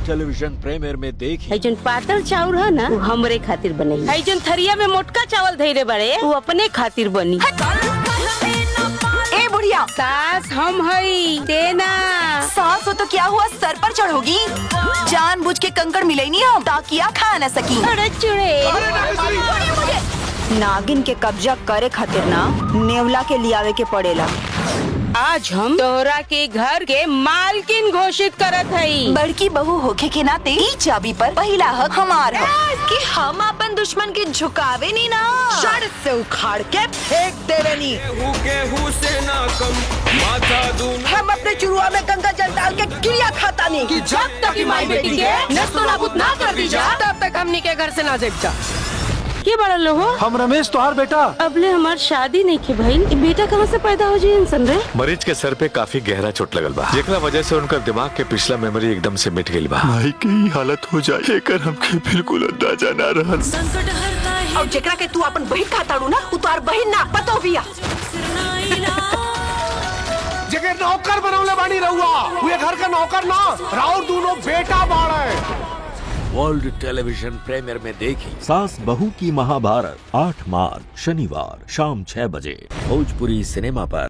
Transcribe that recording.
Television premier में देखी। है जन पातर चाउर है ना, वो हमरे खातिर बनी। है जन थरिया में मोटका चावल धैले बड़े, वो अपने खातिर बनी। ए बुढ़िया, सास हम हई देना। सास हो तो क्या हुआ, सर पर चढ़ोगी? जानबूझ के कंकड़ मिले नहीं हम, ताकि खा न सकी। अरे चुड़े नागिन के कब्जा करे खातिर ना नेवला के लियावे के पड़ेला। आज हम तोहरा के घर के मालकिन घोषित करत हई। बड़की बहू होके के नाते ई चाबी पर पहला हक हमार है कि हम अपन दुश्मन के झुकावे नहीं ना, सर से उखाड़ के फेंक देवे नी। से ना कम माथा दून। हम अपने चुरुआ में गंगा जल डाल के क्रिया खाता नहीं कि जब तक माई बेटी के नस्ल नाबूद ना कर दी जा, तब तक हमनी के घर से ना जाइब जा। के बड़ा लो हो? हम रमेश तोहार बेटा। अबले हमार शादी नहीं की भाई, बेटा कहाँ से पैदा हो जाए इंसान रे? मरीज के सर पे काफी गहरा चोट लगल बा, जेकरा वजह से उनका दिमाग के पिछला मेमोरी एकदम से मिट गई बा। माई की हालत हो जाए एकर हमके बिल्कुल अंदाजा ना रहल। और जेकरा के तू अपन बहिन खाताड़ू ना, उतार बहिन ना पतो बिया। जगह नौकर बनौले बानी रहुआ, वो घर का नौकर ना, राउर दोनों बेटा बाड़ा। वर्ल्ड टेलीविजन प्रीमियर में देखी सास बहू की महाभारत 8 मार्च शनिवार शाम 6 बजे भोजपुरी सिनेमा पर।